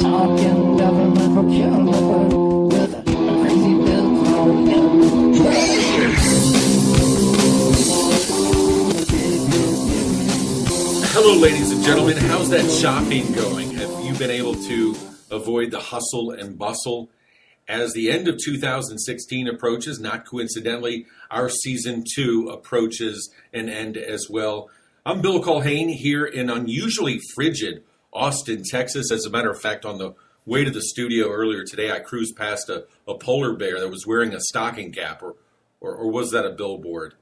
Talking government procurement with a crazy bill called Hello, ladies and gentlemen. How's that shopping going? Have you been able to avoid the hustle and bustle? As the end of 2016 approaches, not coincidentally, our season 2 approaches an end as well. I'm Bill Culhane here in unusually frigid Austin, Texas. As a matter of fact, on the way to the studio earlier today, I cruised past a polar bear that was wearing a stocking cap, or was that a billboard?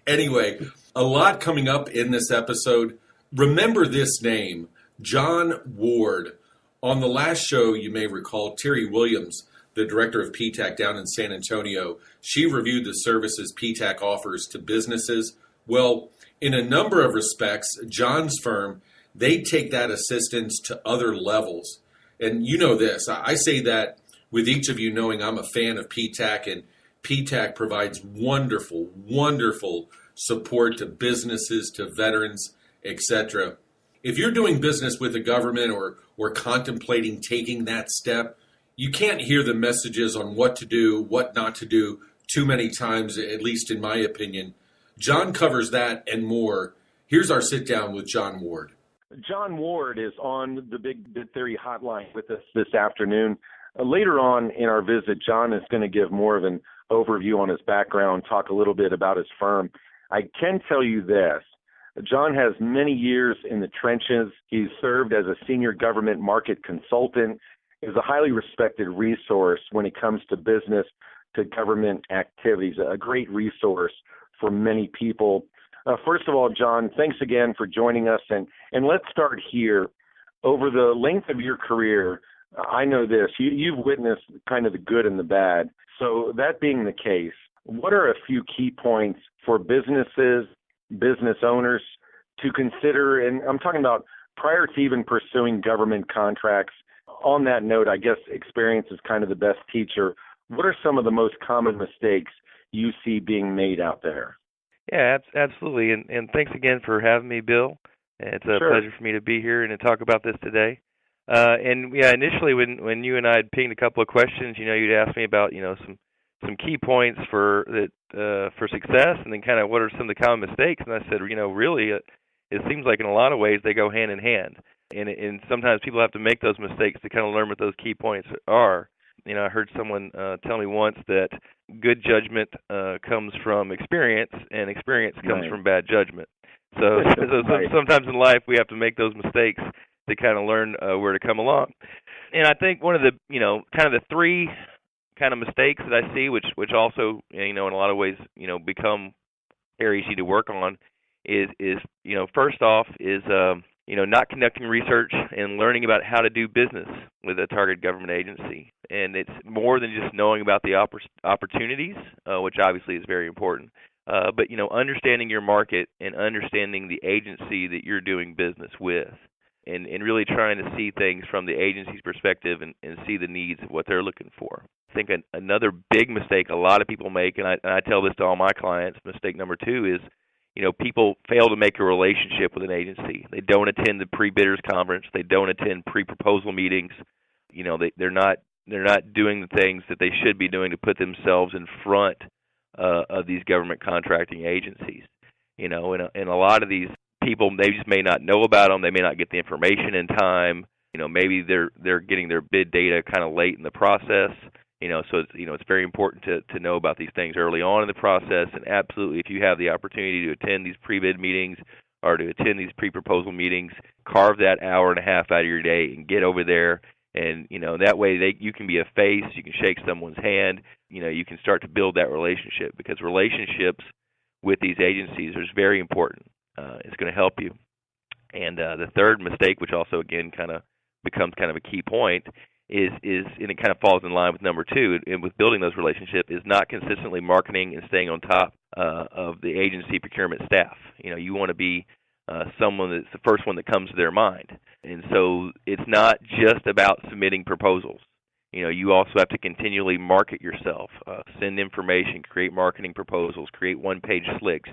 Anyway, a lot coming up in this episode. Remember this name, John Ward. On the last show, you may recall, Terry Williams, the director of PTAC down in San Antonio, she reviewed the services PTAC offers to businesses. Well, in a number of respects, John's firm, they take that assistance to other levels. And you know this, I say that with each of you knowing I'm a fan of PTAC, and PTAC provides wonderful, wonderful support to businesses, to veterans, etc. If you're doing business with the government or contemplating taking that step, you can't hear the messages on what to do, what not to do too many times, at least in my opinion. John covers that and more. Here's our sit down with John Ward. John Ward is on the Big Bid Theory hotline with us this afternoon. Later on in our visit, John is going to give more of an overview on his background, talk a little bit about his firm. I can tell you this. John has many years in the trenches. He's served as a senior government market consultant, is a highly respected resource when it comes to business to government activities, a great resource for many people. First of all, John, thanks again for joining us. And let's start here. Over the length of your career, I know this, you've witnessed kind of the good and the bad. So that being the case, what are a few key points for businesses, business owners to consider? And I'm talking about prior to even pursuing government contracts. On that note, I guess experience is kind of the best teacher. What are some of the most common mistakes you see being made out there? Yeah, absolutely. And thanks again for having me, Bill. It's a pleasure for me to be here and to talk about this today. And yeah, initially when you and I had pinged a couple of questions, you'd ask me about, some key points for success, and then kind of what are some of the common mistakes. And I said, really, it seems like in a lot of ways they go hand in hand. And sometimes people have to make those mistakes to kind of learn what those key points are. I heard someone tell me once that good judgment comes from experience, and experience comes from bad judgment. So, sometimes in life we have to make those mistakes to kind of learn where to come along. And I think one of the, kind of the three kind of mistakes that I see, which also, in a lot of ways, become areas you need to work on, is first off is not conducting research and learning about how to do business with a target government agency. And it's more than just knowing about the opportunities, which obviously is very important, but, understanding your market and understanding the agency that you're doing business with, and really trying to see things from the agency's perspective and see the needs of what they're looking for. I think another big mistake a lot of people make, and I tell this to all my clients, mistake number 2 is, people fail to make a relationship with an agency. They don't attend the pre-bidders conference. They don't attend pre-proposal meetings. They're not doing the things that they should be doing to put themselves in front of these government contracting agencies. And a lot of these people, they just may not know about them. They may not get the information in time. Maybe they're getting their bid data kind of late in the process. So it's very important to know about these things early on in the process. And absolutely, if you have the opportunity to attend these pre-bid meetings or to attend these pre-proposal meetings, carve that hour and a half out of your day and get over there. And that way you can be a face, you can shake someone's hand, you can start to build that relationship, because relationships with these agencies is very important. It's going to help you. And the third mistake, which also again kind of becomes kind of a key point, is and it kind of falls in line with number 2, and with building those relationships, is not consistently marketing and staying on top of the agency procurement staff. You want to be someone that's the first one that comes to their mind. And so it's not just about submitting proposals. You also have to continually market yourself, send information, create marketing proposals, create one-page slicks,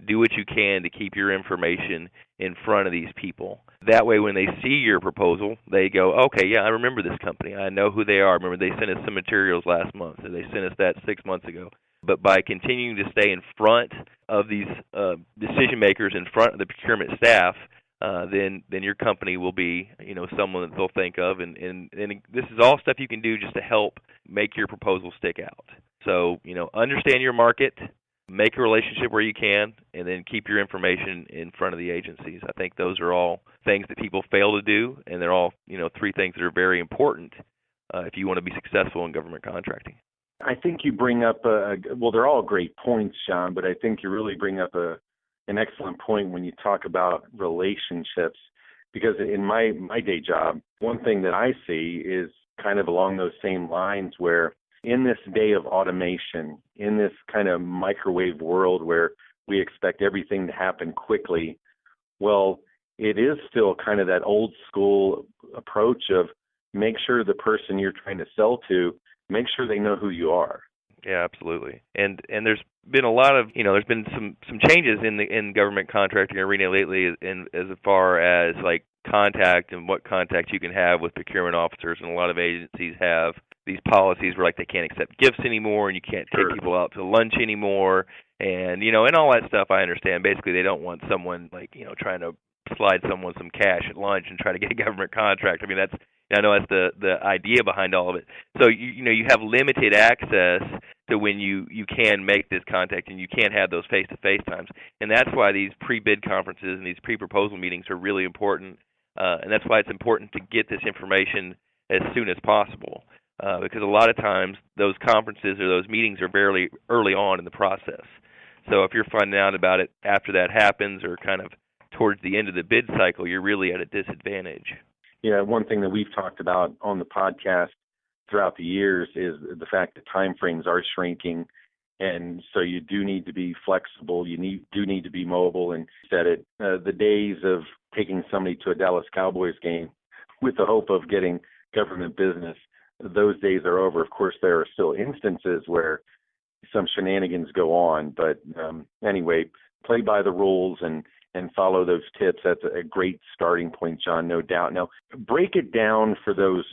do what you can to keep your information in front of these people. That way, when they see your proposal, they go, okay, yeah, I remember this company. I know who they are. Remember, they sent us some materials last month, or they sent us that 6 months ago. But by continuing to stay in front of these decision makers, in front of the procurement staff, then your company will be, someone that they'll think of, and this is all stuff you can do just to help make your proposal stick out. So, understand your market, make a relationship where you can, and then keep your information in front of the agencies. I think those are all things that people fail to do, and they're all, three things that are very important if you want to be successful in government contracting. I think you bring up they're all great points, John, but I think you really bring up an excellent point when you talk about relationships, because in my day job, one thing that I see is kind of along those same lines, where in this day of automation, in this kind of microwave world where we expect everything to happen quickly, well, it is still kind of that old school approach of make sure the person you're trying to sell to, make sure they know who you are. Yeah, absolutely. And there's been a lot of, there's been some changes in government contracting arena lately as far as like contact and what contact you can have with procurement officers, and a lot of agencies have these policies where like they can't accept gifts anymore, and you can't take people out to lunch anymore, and and all that stuff. I understand. Basically, they don't want someone like trying to slide someone some cash at lunch and try to get a government contract. I mean, I know that's the idea behind all of it. So you have limited access to when you can make this contact, and you can't have those face-to-face times. And that's why these pre-bid conferences and these pre-proposal meetings are really important. And that's why it's important to get this information as soon as possible, because a lot of times those conferences or those meetings are very early on in the process. So if you're finding out about it after that happens, or kind of towards the end of the bid cycle, you're really at a disadvantage. Yeah, one thing that we've talked about on the podcast throughout the years is the fact that time frames are shrinking, and so you do need to be flexible. You do need to be mobile. And said it, the days of taking somebody to a Dallas Cowboys game with the hope of getting government business, those days are over. Of course, there are still instances where some shenanigans go on, but anyway, play by the rules and follow those tips. That's a great starting point, John, no doubt. Now, break it down for those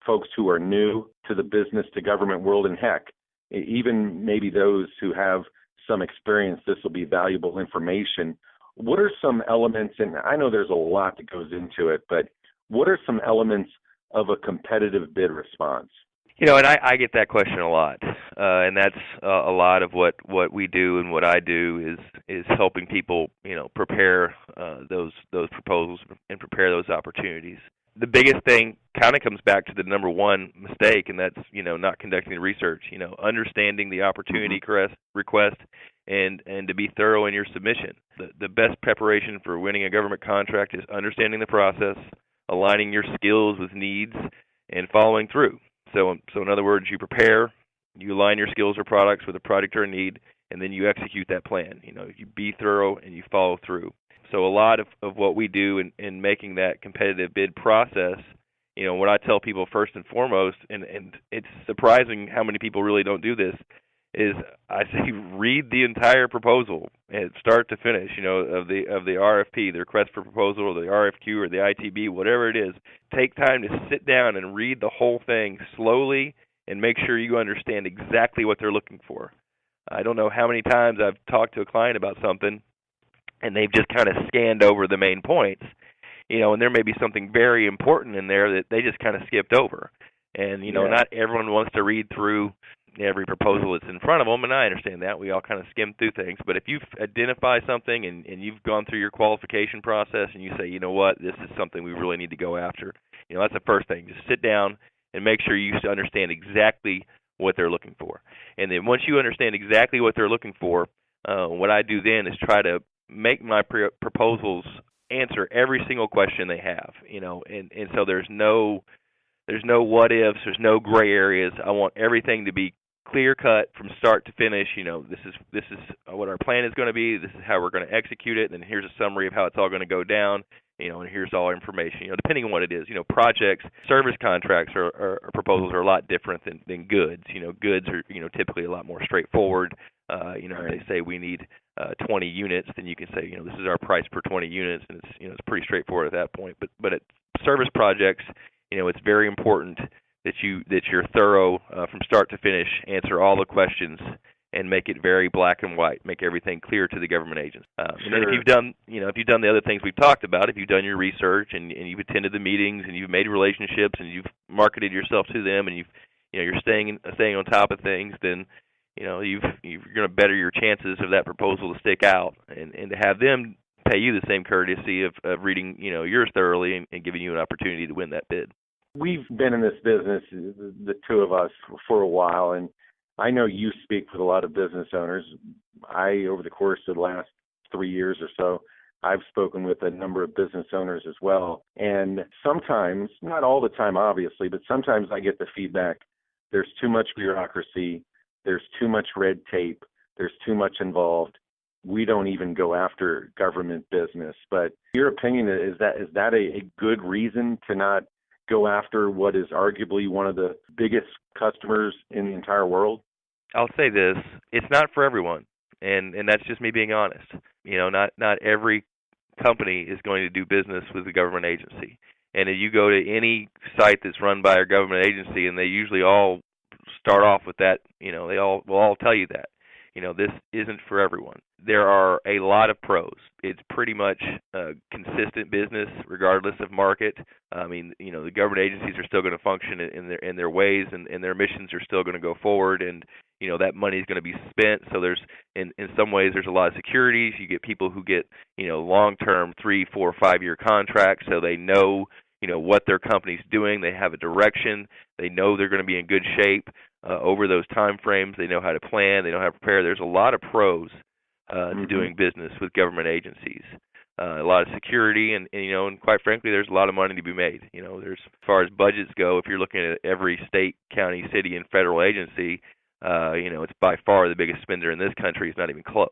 folks who are new to the business to government world, and heck, even maybe those who have some experience, this will be valuable information. What are some elements, and I know there's a lot that goes into it, but what are some elements of a competitive bid response? And I get that question a lot, and that's a lot of what we do and what I do is helping people, prepare those proposals and prepare those opportunities. The biggest thing kind of comes back to the number one mistake, and that's not conducting the research. Understanding the opportunity request and to be thorough in your submission. The best preparation for winning a government contract is understanding the process, aligning your skills with needs, and following through. So in other words, you prepare, you align your skills or products with a product or a need, and then you execute that plan. You be thorough and you follow through. So a lot of what we do in making that competitive bid process, what I tell people first and foremost, and it's surprising how many people really don't do this, is I say read the entire proposal and start to finish, of the RFP, the request for proposal, or the RFQ, or the ITB, whatever it is. Take time to sit down and read the whole thing slowly and make sure you understand exactly what they're looking for. I don't know how many times I've talked to a client about something and they've just kind of scanned over the main points, and there may be something very important in there that they just kind of skipped over. And, not everyone wants to read through every proposal that's in front of them, and I understand that. We all kind of skim through things. But if you've identified something and you've gone through your qualification process and you say, you know what, this is something we really need to go after, that's the first thing. Just sit down and make sure you understand exactly what they're looking for. And then once you understand exactly what they're looking for, what I do then is try to make my proposals answer every single question they have, and so there's no what ifs, there's no gray areas. I want everything to be clear cut from start to finish. This is what our plan is going to be. This is how we're going to execute it. And here's a summary of how it's all going to go down. And here's all our information. Depending on what it is. Projects, service contracts, or proposals are a lot different than goods. Goods are typically a lot more straightforward. They say we need 20 units, then you can say, this is our price per 20 units, and it's it's pretty straightforward at that point. But at service projects, it's very important that you're thorough from start to finish, answer all the questions, and make it very black and white, make everything clear to the government agents. And then if you've done the other things we've talked about, if you've done your research and you've attended the meetings and you've made relationships and you've marketed yourself to them and you're staying on top of things, then you're going to better your chances of that proposal to stick out and to have them pay you the same courtesy of reading yours thoroughly and giving you an opportunity to win that bid. We've been in this business, the two of us, for a while, and I know you speak with a lot of business owners. Over the course of the last 3 years or so, I've spoken with a number of business owners as well. And sometimes, not all the time obviously, but sometimes I get the feedback, there's too much bureaucracy, there's too much red tape, there's too much involved. We don't even go after government business. But your opinion, is that a good reason to not go after what is arguably one of the biggest customers in the entire world? I'll say this, it's not for everyone, and that's just me being honest. Not every company is going to do business with a government agency. And if you go to any site that's run by a government agency, and they usually all start off with that, they all will all tell you that. This isn't for everyone. There are a lot of pros. It's pretty much consistent business regardless of market. I mean, the government agencies are still going to function in their ways, and their missions are still going to go forward, and that money is going to be spent. So there's in some ways there's a lot of securities. You get people who get long-term 3, 4, 5-year contracts, so they know what their company's doing. They have a direction. They know they're going to be in good shape over those time frames. They know how to plan. They know how to prepare. There's a lot of pros to doing business with government agencies. A lot of security, and quite frankly, there's a lot of money to be made. There's, as far as budgets go, if you're looking at every state, county, city, and federal agency, it's by far the biggest spender in this country. It's not even close.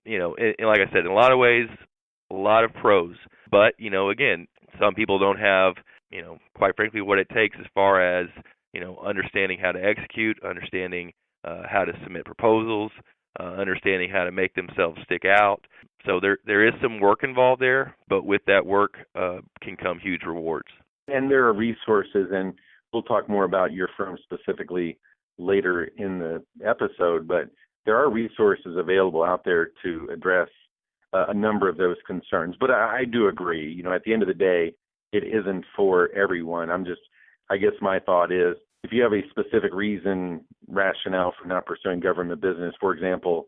And like I said, in a lot of ways, a lot of pros. But again, some people don't have, quite frankly, what it takes as far as understanding how to execute, understanding how to submit proposals, understanding how to make themselves stick out. So there is some work involved there, but with that work can come huge rewards. And there are resources, and we'll talk more about your firm specifically later in the episode, but there are resources available out there to address a number of those concerns. But I do agree, at the end of the day, it isn't for everyone. I guess my thought is, if you have a specific rationale for not pursuing government business, for example,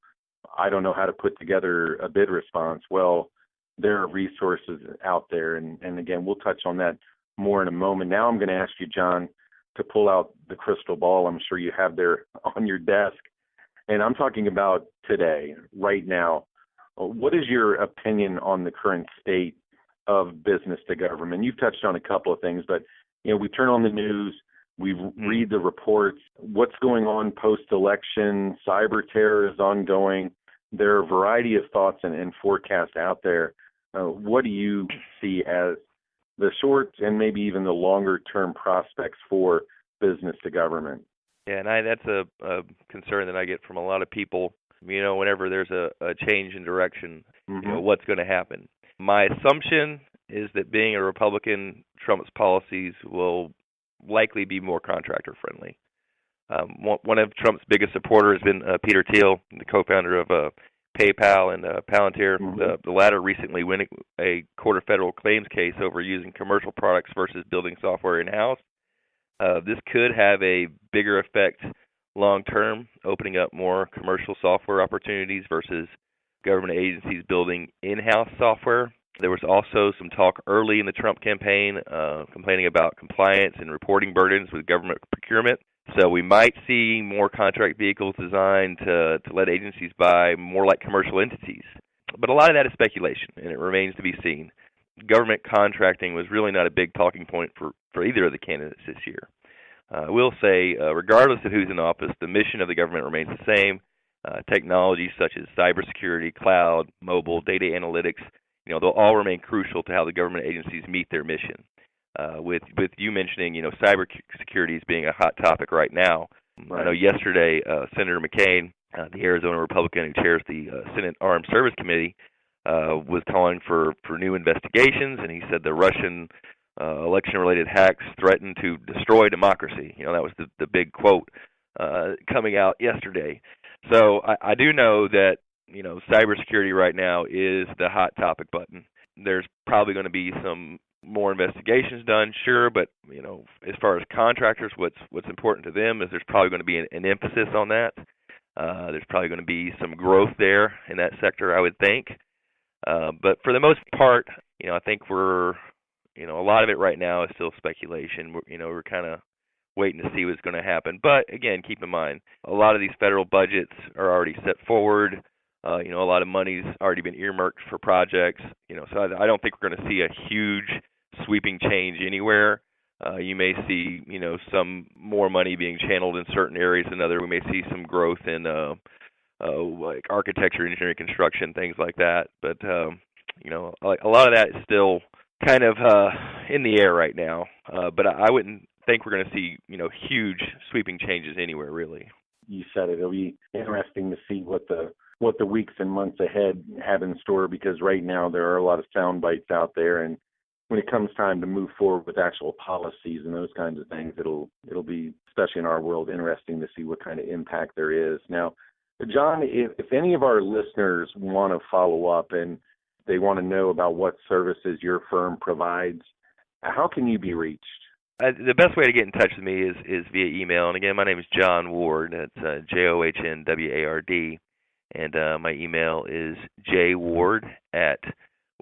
I don't know how to put together a bid response. Well, there are resources out there. And again, we'll touch on that more in a moment. Now I'm going to ask you, John, to pull out the crystal ball I'm sure you have there on your desk. And I'm talking about today, right now. What is your opinion on the current state of business to government? You've touched on a couple of things, but we turn on the news, we read the reports. What's going on post-election? Cyber terror is ongoing. There are a variety of thoughts and forecasts out there. What do you see as the short and maybe even the longer-term prospects for business to government? Yeah, and that's a concern that I get from a lot of people. Whenever there's a change in direction, what's going to happen. My assumption is that being a Republican, Trump's policies will likely be more contractor-friendly. One of Trump's biggest supporters has been Peter Thiel, the co-founder of PayPal and Palantir. The latter recently won a court of federal claims case over using commercial products versus building software in-house. This could have a bigger effect long-term, opening up more commercial software opportunities versus government agencies building in-house software. There was also some talk early in the Trump campaign complaining about compliance and reporting burdens with government procurement. So we might see more contract vehicles designed to let agencies buy more like commercial entities. But a lot of that is speculation, and it remains to be seen. Government contracting was really not a big talking point for either of the candidates this year. I will say, regardless of who's in office, the mission of the government remains the same. Technologies such as cybersecurity, cloud, mobile, data analytics, they'll all remain crucial to how the government agencies meet their mission. With you mentioning, cybersecurity as being a hot topic right now. Right. I know yesterday, Senator McCain the Arizona Republican who chairs the Senate Armed Service Committee, was calling for new investigations, and he said the Russian election-related hacks threaten to destroy democracy. That was the big quote coming out yesterday. So I do know that cybersecurity right now is the hot topic button. There's probably going to be some more investigations done, sure, but as far as contractors, what's important to them is there's probably going to be an emphasis on that. There's probably going to be some growth there in that sector, I would think. But for the most part, I think we're, a lot of it right now is still speculation. We're kind of waiting to see what's going to happen. But again, keep in mind, a lot of these federal budgets are already set forward. A lot of money's already been earmarked for projects. So I don't think we're going to see a huge sweeping change anywhere. You may see, some more money being channeled in certain areas than others. We may see some growth in like architecture, engineering, construction, things like that. But a lot of that is still kind of in the air right now. But I wouldn't think we're going to see huge sweeping changes anywhere, really. You said it. It'll be interesting to see what the weeks and months ahead have in store, because right now there are a lot of sound bites out there, and when it comes time to move forward with actual policies and those kinds of things, it'll be, especially in our world, interesting to see what kind of impact there is. Now, John, if any of our listeners want to follow up and they want to know about what services your firm provides, how can you be reached? The best way to get in touch with me is via email. And again, my name is John Ward. That's JOHNWARD. And my email is jward at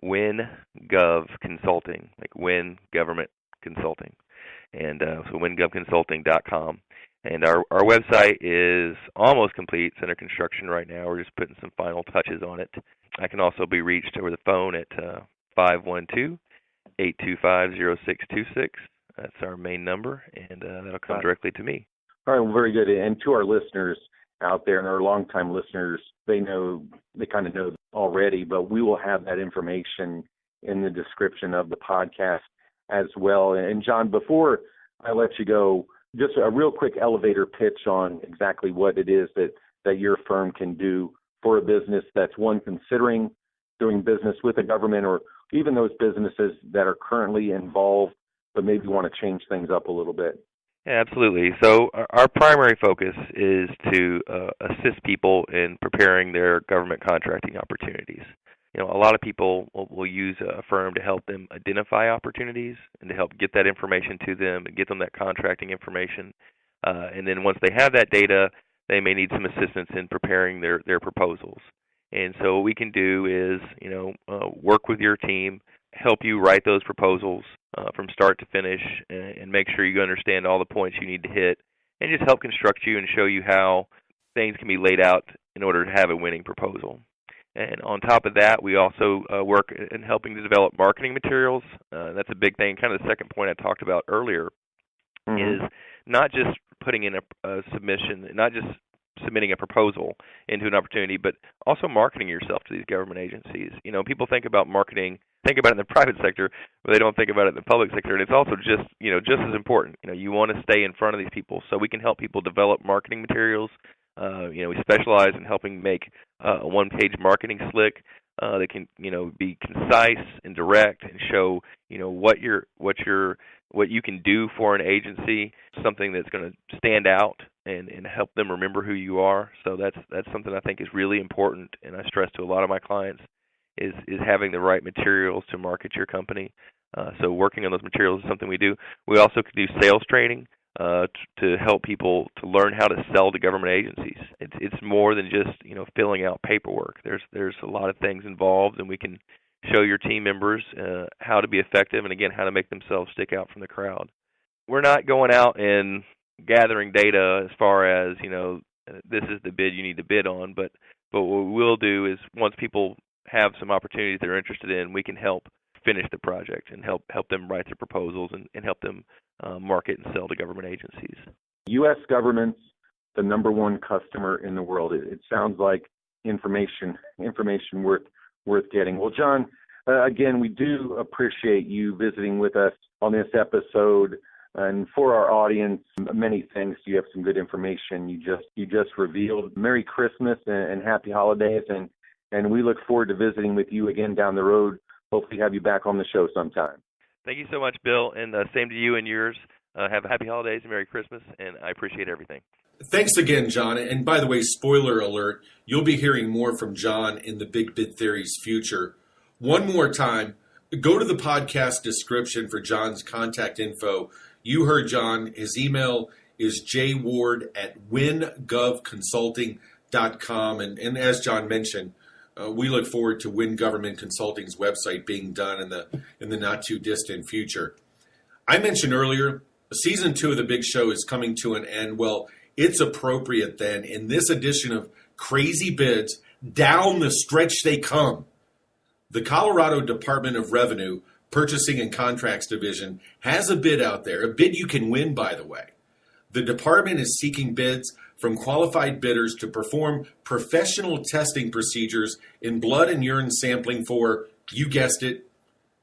WinGov Consulting, like Win Government Consulting. And so wingovconsulting.com. And our website is almost complete. It's under construction right now. We're just putting some final touches on it. I can also be reached over the phone at 512-825-0626. That's our main number, and that'll come directly to me. All right, well, very good. And to our listeners out there and our longtime listeners, they kind of know already, but we will have that information in the description of the podcast as well. And John, before I let you go, just a real quick elevator pitch on exactly what it is that your firm can do for a business that's, one, considering doing business with the government, or even those businesses that are currently involved but maybe want to change things up a little bit. Yeah, absolutely. So our primary focus is to assist people in preparing their government contracting opportunities. A lot of people will use a firm to help them identify opportunities and to help get that information to them and get them that contracting information. And then once they have that data, they may need some assistance in preparing their proposals. And so what we can do is, work with your team, help you write those proposals from start to finish, and make sure you understand all the points you need to hit, and just help construct you and show you how things can be laid out in order to have a winning proposal. And on top of that, we also work in helping to develop marketing materials. That's a big thing. Kind of the second point I talked about earlier is not just putting in a submission, not just submitting a proposal into an opportunity, but also marketing yourself to these government agencies. People think about marketing, think about it in the private sector, but they don't think about it in the public sector. And it's also just as important. You want to stay in front of these people, so we can help people develop marketing materials. We specialize in helping make a one-page marketing slick that can, be concise and direct and show, what you can do for an agency, something that's going to stand out and help them remember who you are. So that's something I think is really important, and I stress to a lot of my clients is having the right materials to market your company. So working on those materials is something we do. We also can do sales training to help people to learn how to sell to government agencies. It's more than just filling out paperwork. There's a lot of things involved, and we can show your team members how to be effective, and again, how to make themselves stick out from the crowd. We're not going out and gathering data as far as this is the bid you need to bid on, but what we will do is once people have some opportunities they're interested in, we can help finish the project and help them write their proposals and help them market and sell to government agencies. U.S. government's the number one customer in the world. It sounds like information worth getting. Well, John, again, we do appreciate you visiting with us on this episode And for our audience, many thanks. You have some good information you just revealed. Merry Christmas and happy holidays, and we look forward to visiting with you again down the road. Hopefully have you back on the show sometime. Thank you so much, Bill, and same to you and yours. Have a happy holidays and Merry Christmas, and I appreciate everything. Thanks again, John. And by the way, spoiler alert, you'll be hearing more from John in the Big Bid Theory's future. One more time, go to the podcast description for John's contact info. You heard John. His email is jward@wingovconsulting.com. And as John mentioned, we look forward to Win Government Consulting's website being done in the not too distant future. I mentioned earlier, season 2 of the Big Show is coming to an end. Well, it's appropriate then in this edition of Crazy Bids, down the stretch they come. The Colorado Department of Revenue Purchasing and Contracts Division has a bid out there, a bid you can win, by the way. The department is seeking bids from qualified bidders to perform professional testing procedures in blood and urine sampling for, you guessed it,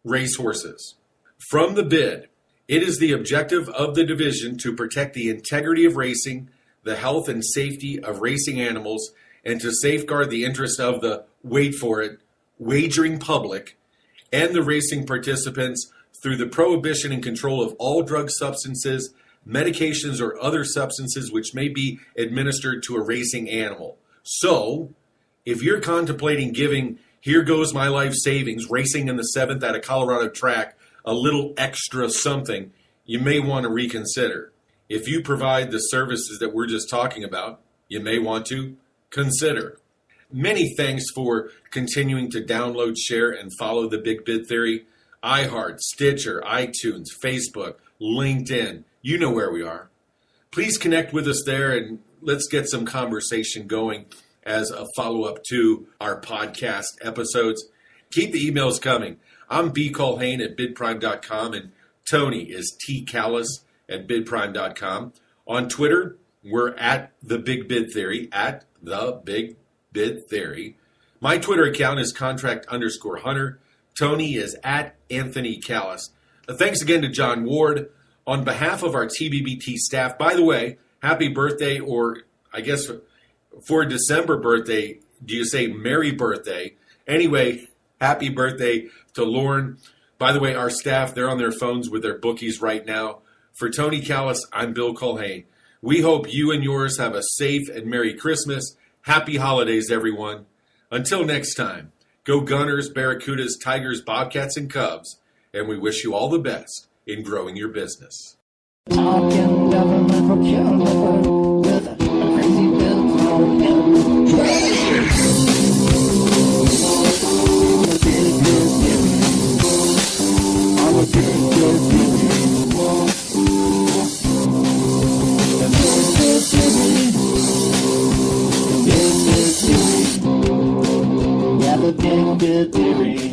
racehorses. From the bid, it is the objective of the division to protect the integrity of racing, the health and safety of racing animals, and to safeguard the interest of the, wait for it, wagering public and the racing participants through the prohibition and control of all drug substances, medications, or other substances which may be administered to a racing animal. So, if you're contemplating giving Here Goes My Life Savings, racing in the 7th at a Colorado track, a little extra something, you may want to reconsider. If you provide the services that we're just talking about, you may want to consider. Many thanks for continuing to download, share, and follow the Big Bid Theory. iHeart, Stitcher, iTunes, Facebook, LinkedIn. You know where we are. Please connect with us there and let's get some conversation going as a follow-up to our podcast episodes. Keep the emails coming. I'm B. Colhane at bidprime.com and Tony is T. Callis at bidprime.com. On Twitter, we're at The Big Bid Theory, at The Big Bid Theory. My Twitter account is contract_hunter. Tony is at Anthony Callis. Thanks again to John Ward. On behalf of our TBBT staff, by the way, happy birthday, or I guess for a December birthday, do you say Merry birthday? Anyway, happy birthday to Lauren. By the way, our staff, they're on their phones with their bookies right now. For Tony Callis, I'm Bill Colhane. We hope you and yours have a safe and Merry Christmas. Happy holidays, everyone. Until next time, go Gunners, Barracudas, Tigers, Bobcats, and Cubs, and we wish you all the best in growing your business. Talking government procurement with a crazy Bill called him. The Big Bid Theory.